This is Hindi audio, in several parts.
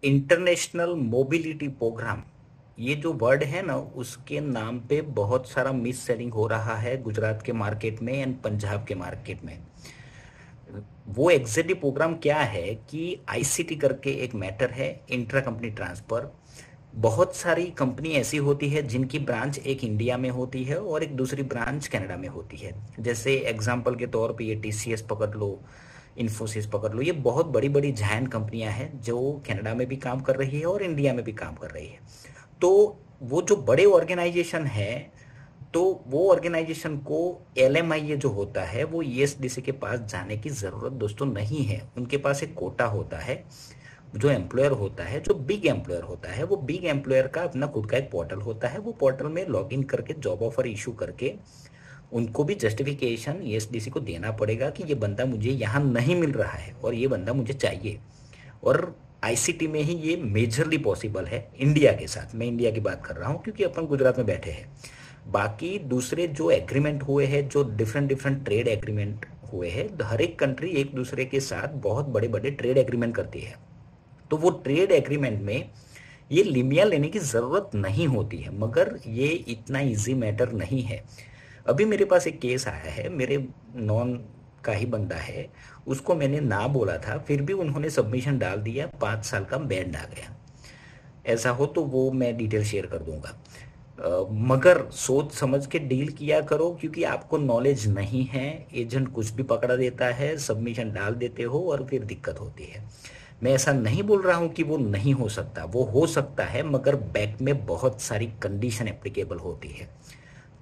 इंटरनेशनल मोबिलिटी प्रोग्राम, ये जो वर्ड है ना, उसके नाम पे बहुत सारा मिस सेलिंग हो रहा है गुजरात के मार्केट में एंड पंजाब के मार्केट में। वो एग्जैक्टली प्रोग्राम क्या है कि आईसीटी करके एक मैटर है, इंट्रा कंपनी ट्रांसफर। बहुत सारी कंपनी ऐसी होती है जिनकी ब्रांच एक इंडिया में होती है और एक दूसरी ब्रांच कनाडा में होती है। जैसे एग्जांपल के तौर पे ये टीसीएस पकड़ लो, इन्फोसिस पकड़ लो, ये बहुत बड़ी बड़ी जायंट कंपनियां हैं जो कनाडा में भी काम कर रही है और इंडिया में भी काम कर रही है। तो वो जो बड़े ऑर्गेनाइजेशन है, तो वो ऑर्गेनाइजेशन को एलएमआई जो होता है वो ईएसडीसी के पास जाने की जरूरत दोस्तों नहीं है। उनके पास एक कोटा होता है। जो एम्प्लॉयर होता है, जो बिग एम्प्लॉयर होता है, वो बिग एम्प्लॉयर का अपना खुद का एक पोर्टल होता है। वो पोर्टल में लॉग इन करके जॉब ऑफर इशू करके उनको भी जस्टिफिकेशन ईएसडीसी को देना पड़ेगा कि ये बंदा मुझे यहाँ नहीं मिल रहा है और ये बंदा मुझे चाहिए। और आईसीटी में ही ये मेजरली पॉसिबल है इंडिया के साथ। मैं इंडिया की बात कर रहा हूँ क्योंकि अपन गुजरात में बैठे हैं। बाकी दूसरे जो एग्रीमेंट हुए हैं, जो डिफरेंट डिफरेंट ट्रेड एग्रीमेंट हुए हैं, हर एक कंट्री एक दूसरे के साथ बहुत बड़े बड़े ट्रेड एग्रीमेंट करती है। तो वो ट्रेड एग्रीमेंट में ये लिमिया लेने की ज़रूरत नहीं होती है, मगर ये इतना इजी मैटर नहीं है। अभी मेरे पास एक केस आया है, मेरे नॉन का ही बंदा है, उसको मैंने ना बोला था, फिर भी उन्होंने सबमिशन डाल दिया, 5 साल का बैंड आ गया। ऐसा हो तो वो मैं डिटेल शेयर कर दूंगा। मगर सोच समझ के डील किया करो, क्योंकि आपको नॉलेज नहीं है, एजेंट कुछ भी पकड़ा देता है, सबमिशन डाल देते हो और फिर दिक्कत होती है। मैं ऐसा नहीं बोल रहा हूं कि वो नहीं हो सकता, वो हो सकता है, मगर बैक में बहुत सारी कंडीशन एप्लीकेबल होती है।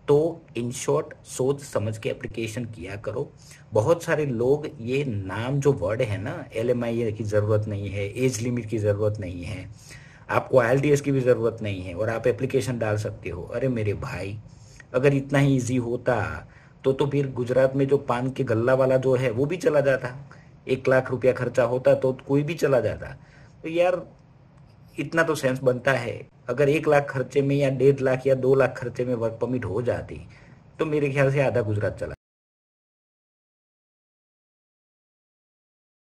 तो इन शॉर्ट सोच समझ के एप्लीकेशन किया करो। बहुत सारे लोग ये नाम जो वर्ड है ना, एलएमआई की ज़रूरत नहीं है, एज लिमिट की ज़रूरत नहीं है, आपको आईएलटीएस की भी ज़रूरत नहीं है और आप एप्लीकेशन डाल सकते हो। अरे मेरे भाई, अगर इतना ही इजी होता तो फिर गुजरात में जो पान के गल्ला वाला जो है वो भी चला जाता। 1 लाख रुपया खर्चा होता तो कोई भी चला जाता। तो यार, इतना तो सेंस बनता है। अगर 1 लाख खर्चे में या 1.5 लाख या 2 लाख खर्चे में वर्क परमिट हो जाती, तो मेरे ख्याल से आधा गुजरात चला